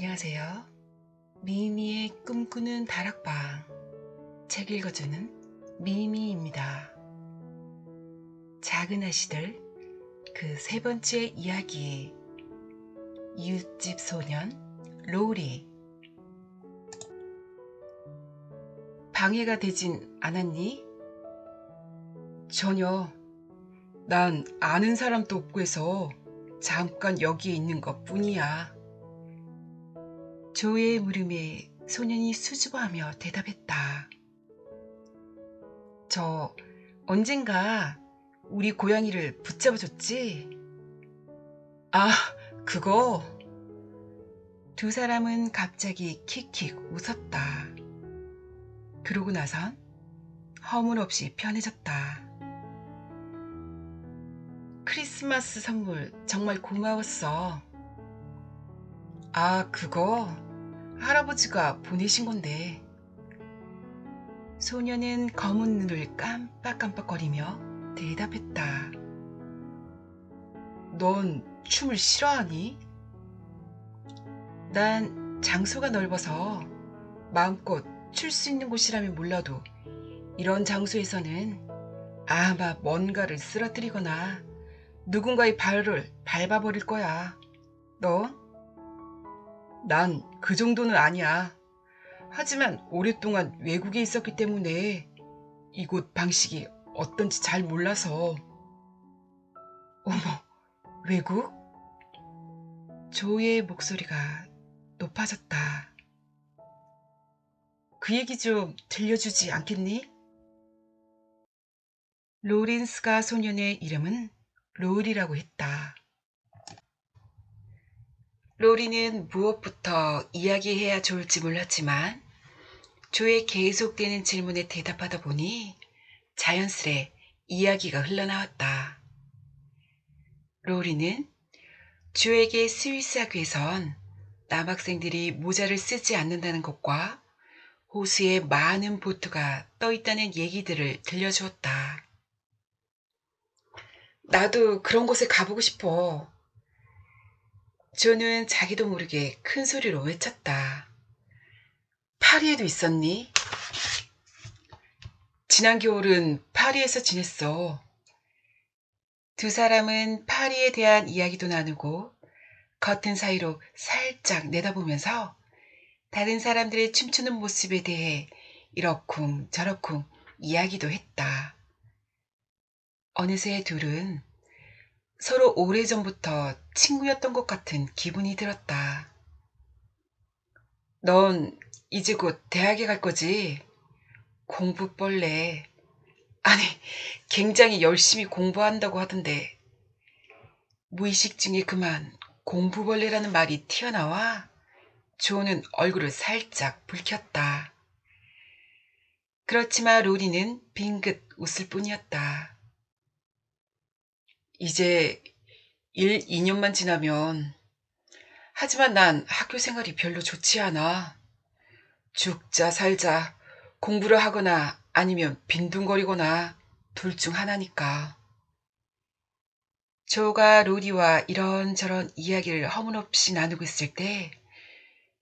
안녕하세요. 미미의 꿈꾸는 다락방 책 읽어주는 미미입니다. 작은 아씨들 그 세 번째 이야기 이웃집 소년 로리. 방해가 되진 않았니? 전혀. 난 아는 사람도 없고 해서 잠깐 여기에 있는 것 뿐이야. 조의 물음에 소년이 수줍어하며 대답했다. 저 언젠가 우리 고양이를 붙잡아줬지? 아, 그거? 두 사람은 갑자기 킥킥 웃었다. 그러고 나선 허물없이 편해졌다. 크리스마스 선물 정말 고마웠어. 아, 그거? 할아버지가 보내신 건데. 소녀는 검은 눈을 깜빡깜빡거리며 대답했다. 넌 춤을 싫어하니? 난 장소가 넓어서 마음껏 출 수 있는 곳이라면 몰라도 이런 장소에서는 아마 뭔가를 쓰러뜨리거나 누군가의 발을 밟아버릴 거야. 넌? 난 그 정도는 아니야. 하지만 오랫동안 외국에 있었기 때문에 이곳 방식이 어떤지 잘 몰라서. 어머, 외국? 조의 목소리가 높아졌다. 그 얘기 좀 들려주지 않겠니? 로렌스가 소년의 이름은 로리라고 했다. 로리는 무엇부터 이야기해야 좋을지 몰랐지만 조의 계속되는 질문에 대답하다 보니 자연스레 이야기가 흘러나왔다. 로리는 조에게 스위스 학교에선 남학생들이 모자를 쓰지 않는다는 것과 호수에 많은 보트가 떠있다는 얘기들을 들려주었다. 나도 그런 곳에 가보고 싶어. 조는 자기도 모르게 큰 소리로 외쳤다. 파리에도 있었니? 지난 겨울은 파리에서 지냈어. 두 사람은 파리에 대한 이야기도 나누고 커튼 사이로 살짝 내다보면서 다른 사람들의 춤추는 모습에 대해 이러쿵 저러쿵 이야기도 했다. 어느새 둘은 서로 오래전부터 친구였던 것 같은 기분이 들었다. 넌 이제 곧 대학에 갈 거지? 공부벌레. 아니, 굉장히 열심히 공부한다고 하던데. 무의식 중에 그만 공부벌레라는 말이 튀어나와 조는 얼굴을 살짝 붉혔다. 그렇지만 로리는 빙긋 웃을 뿐이었다. 이제 1, 2년만 지나면. 하지만 난 학교 생활이 별로 좋지 않아. 죽자 살자 공부를 하거나 아니면 빈둥거리거나 둘 중 하나니까. 조가 로리와 이런저런 이야기를 허물없이 나누고 있을 때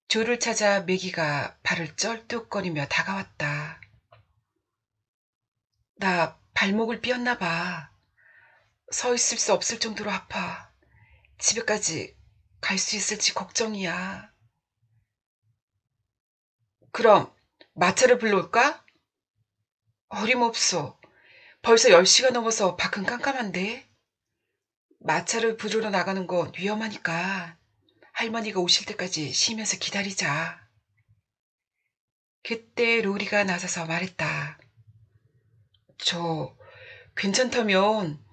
조를 찾아 매기가 발을 쩔뚝거리며 다가왔다. 나 발목을 삐었나 봐. 서 있을 수 없을 정도로 아파. 집에까지 갈 수 있을지 걱정이야. 그럼 마차를 불러올까? 어림없어. 벌써 10시가 넘어서 밖은 깜깜한데. 마차를 부르러 나가는 건 위험하니까 할머니가 오실 때까지 쉬면서 기다리자. 그때 로리가 나서서 말했다. 저 괜찮다면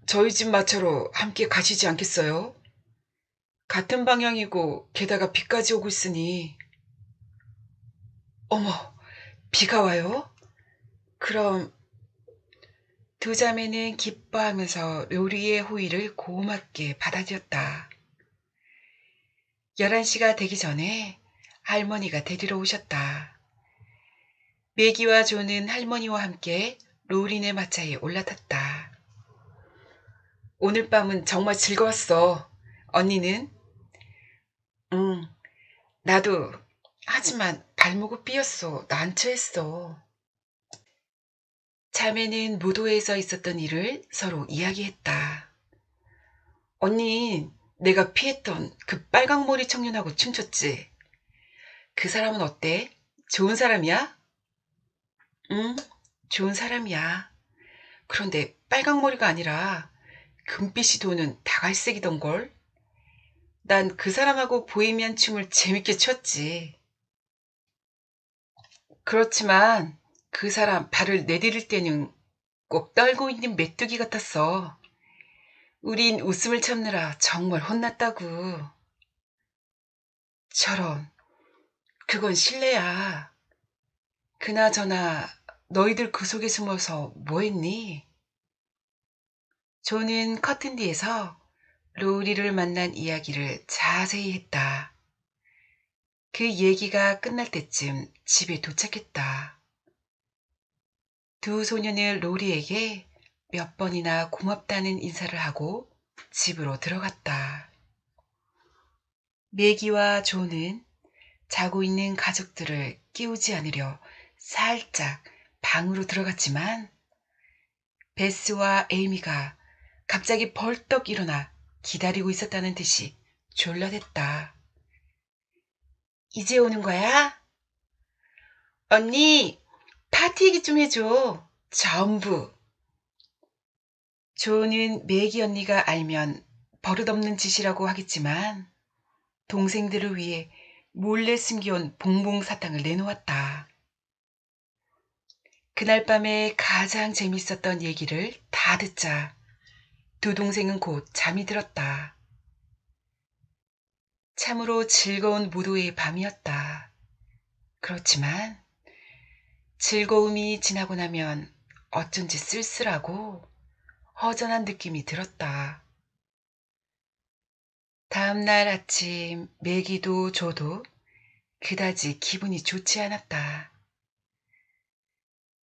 저희 집 마차로 함께 가시지 않겠어요? 같은 방향이고 게다가 비까지 오고 있으니. 어머, 비가 와요? 그럼. 두 자매는 기뻐하면서 로리의 호의를 고맙게 받아들였다. 11시가 되기 전에 할머니가 데리러 오셨다. 매기와 조는 할머니와 함께 로린의 마차에 올라탔다. 오늘 밤은 정말 즐거웠어. 언니는? 응, 나도. 하지만 발목을 삐었어. 난처했어. 자매는 무도회에서 있었던 일을 서로 이야기했다. 언니, 내가 피했던 그 빨강머리 청년하고 춤췄지? 그 사람은 어때? 좋은 사람이야? 응, 좋은 사람이야. 그런데 빨강머리가 아니라 금빛이 도는 다갈색이던걸? 난 그 사람하고 보헤미안 춤을 재밌게 췄지. 그렇지만 그 사람 발을 내디딜 때는 꼭 떨고 있는 메뚜기 같았어. 우린 웃음을 참느라 정말 혼났다고. 저런, 그건 실례야. 그나저나 너희들 그 속에 숨어서 뭐 했니? 조는 커튼 뒤에서 로우리를 만난 이야기를 자세히 했다. 그 얘기가 끝날 때쯤 집에 도착했다. 두 소년은 로리에게 몇 번이나 고맙다는 인사를 하고 집으로 들어갔다. 매기와 조는 자고 있는 가족들을 깨우지 않으려 살짝 방으로 들어갔지만 베스와 에이미가 갑자기 벌떡 일어나 기다리고 있었다는 듯이 졸라댔다. 이제 오는 거야? 언니, 파티 얘기 좀 해줘. 전부. 조는 매기 언니가 알면 버릇없는 짓이라고 하겠지만 동생들을 위해 몰래 숨겨온 봉봉 사탕을 내놓았다. 그날 밤에 가장 재밌었던 얘기를 다 듣자 두 동생은 곧 잠이 들었다. 참으로 즐거운 무도의 밤이었다. 그렇지만 즐거움이 지나고 나면 어쩐지 쓸쓸하고 허전한 느낌이 들었다. 다음날 아침 매기도 조도 그다지 기분이 좋지 않았다.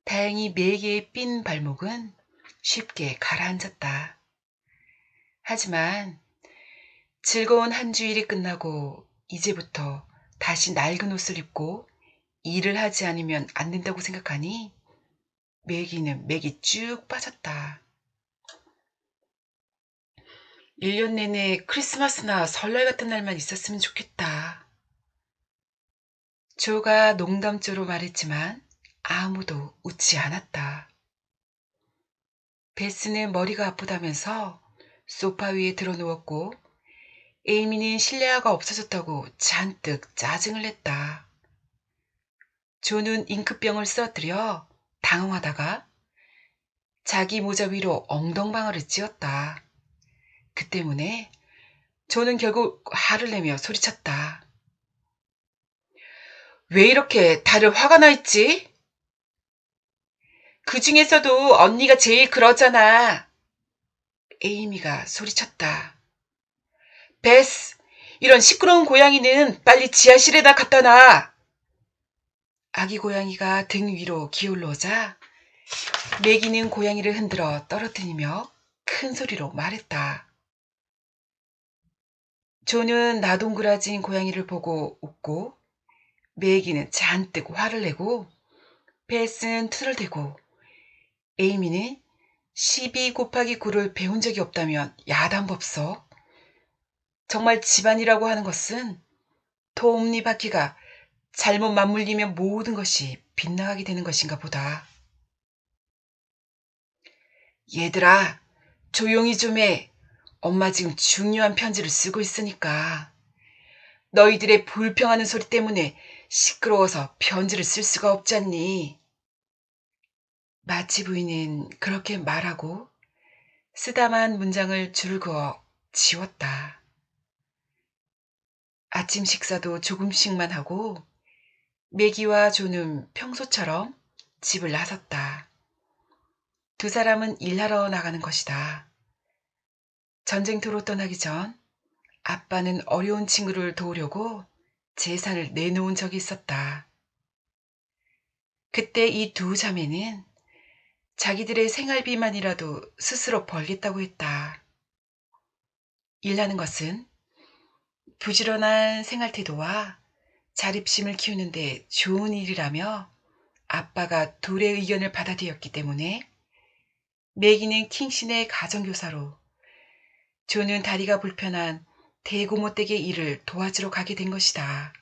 다행히 매기의 삔 발목은 쉽게 가라앉았다. 하지만 즐거운 한 주일이 끝나고 이제부터 다시 낡은 옷을 입고 일을 하지 않으면 안 된다고 생각하니 매기는 맥이 쭉 빠졌다. 1년 내내 크리스마스나 설날 같은 날만 있었으면 좋겠다. 조가 농담조로 말했지만 아무도 웃지 않았다. 베스는 머리가 아프다면서 소파 위에 들어누웠고 에이미는 실내화가 없어졌다고 잔뜩 짜증을 냈다. 조는 잉크병을 쓰러뜨려 당황하다가 자기 모자 위로 엉덩방아를 찧었다. 그 때문에 조는 결국 화를 내며 소리쳤다. 왜 이렇게 다들 화가 나 있지? 그 중에서도 언니가 제일 그러잖아. 에이미가 소리쳤다. 베스, 이런 시끄러운 고양이는 빨리 지하실에다 갖다 놔. 아기 고양이가 등 위로 기울러오자 매기는 고양이를 흔들어 떨어뜨리며 큰 소리로 말했다. 조는 나동그라진 고양이를 보고 웃고 매기는 잔뜩 화를 내고 베스는 투덜대고 에이미는 12 곱하기 9를 배운 적이 없다면 야단법석. 정말 집안이라고 하는 것은 톱니바퀴가 잘못 맞물리면 모든 것이 빗나가게 되는 것인가 보다. 얘들아, 조용히 좀 해. 엄마 지금 중요한 편지를 쓰고 있으니까. 너희들의 불평하는 소리 때문에 시끄러워서 편지를 쓸 수가 없잖니. 마치 부인은 그렇게 말하고 쓰다만 문장을 줄을 그어 지웠다. 아침 식사도 조금씩만 하고 매기와 조는 평소처럼 집을 나섰다. 두 사람은 일하러 나가는 것이다. 전쟁터로 떠나기 전 아빠는 어려운 친구를 도우려고 재산을 내놓은 적이 있었다. 그때 이 두 자매는 자기들의 생활비만이라도 스스로 벌겠다고 했다. 일하는 것은 부지런한 생활태도와 자립심을 키우는데 좋은 일이라며 아빠가 둘의 의견을 받아들였기 때문에 매기는 킹신의 가정교사로 조는 다리가 불편한 대고모 댁의 일을 도와주러 가게 된 것이다.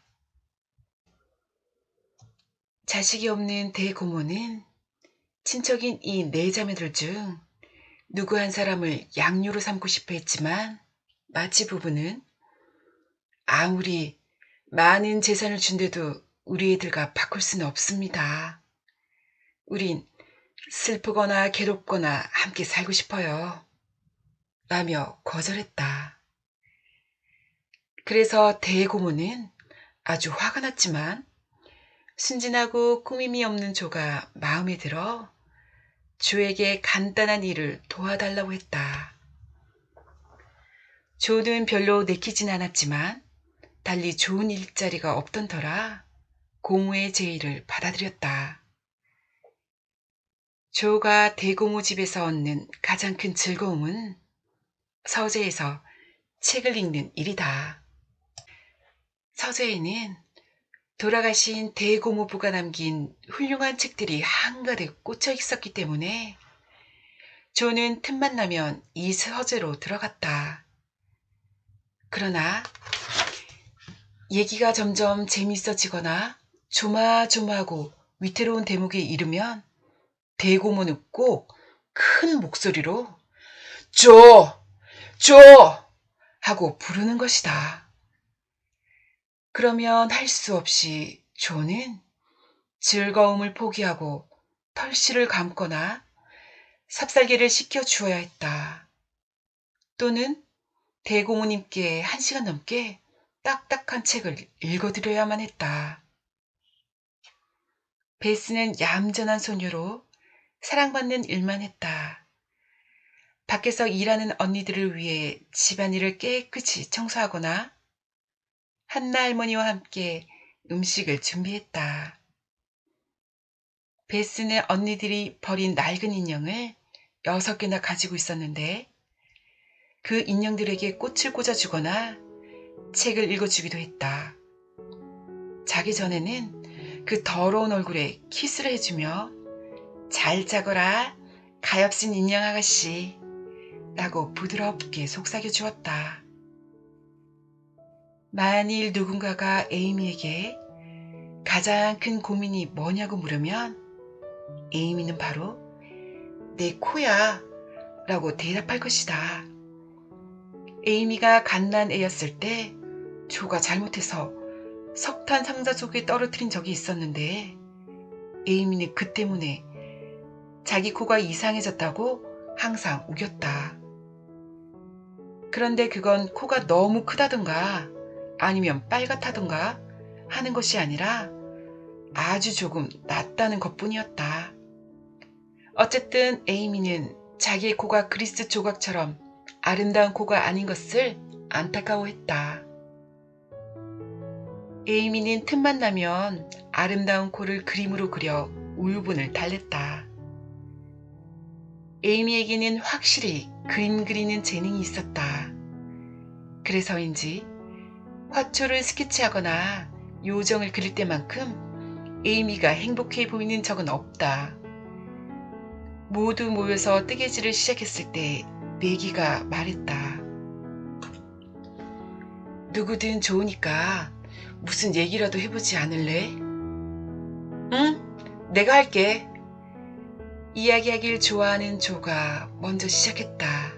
자식이 없는 대고모는 친척인 이 네 자매들 중 누구 한 사람을 양녀로 삼고 싶어 했지만 마치 부부는 아무리 많은 재산을 준대도 우리 애들과 바꿀 수는 없습니다. 우린 슬프거나 괴롭거나 함께 살고 싶어요. 라며 거절했다. 그래서 대고모는 아주 화가 났지만 순진하고 꾸밈이 없는 조가 마음에 들어 조에게 간단한 일을 도와달라고 했다. 조는 별로 내키진 않았지만 달리 좋은 일자리가 없던 터라 고모의 제의를 받아들였다. 조가 대고모 집에서 얻는 가장 큰 즐거움은 서재에서 책을 읽는 일이다. 서재에는 돌아가신 대고모부가 남긴 훌륭한 책들이 한가득 꽂혀 있었기 때문에 조는 틈만 나면 이 서재로 들어갔다. 그러나 얘기가 점점 재미있어지거나 조마조마하고 위태로운 대목에 이르면 대고모는 꼭 큰 목소리로 조! 조! 하고 부르는 것이다. 그러면 할 수 없이 조는 즐거움을 포기하고 털실을 감거나 삽살개를 씻겨 주어야 했다. 또는 대고모님께 1시간 넘게 딱딱한 책을 읽어드려야만 했다. 베스는 얌전한 소녀로 사랑받는 일만 했다. 밖에서 일하는 언니들을 위해 집안일을 깨끗이 청소하거나 한나 할머니와 함께 음식을 준비했다. 베스는 언니들이 버린 낡은 인형을 6개나 가지고 있었는데 그 인형들에게 꽃을 꽂아주거나 책을 읽어주기도 했다. 자기 전에는 그 더러운 얼굴에 키스를 해주며 잘 자거라 가엾은 인형 아가씨 라고 부드럽게 속삭여 주었다. 만일 누군가가 에이미에게 가장 큰 고민이 뭐냐고 물으면 에이미는 바로 내 코야 라고 대답할 것이다. 에이미가 갓난 애였을 때 조가 잘못해서 석탄 상자 속에 떨어뜨린 적이 있었는데 에이미는 그 때문에 자기 코가 이상해졌다고 항상 우겼다. 그런데 그건 코가 너무 크다던가 아니면 빨갛다던가 하는 것이 아니라 아주 조금 낫다는 것뿐이었다. 어쨌든 에이미는 자기의 코가 그리스 조각처럼 아름다운 코가 아닌 것을 안타까워했다. 에이미는 틈만 나면 아름다운 코를 그림으로 그려 우유분을 달랬다. 에이미에게는 확실히 그림 그리는 재능이 있었다. 그래서인지 화초를 스케치하거나 요정을 그릴 때만큼 에이미가 행복해 보이는 적은 없다. 모두 모여서 뜨개질을 시작했을 때 매기가 말했다. 누구든 좋으니까 무슨 얘기라도 해보지 않을래? 응, 내가 할게. 이야기하길 좋아하는 조가 먼저 시작했다.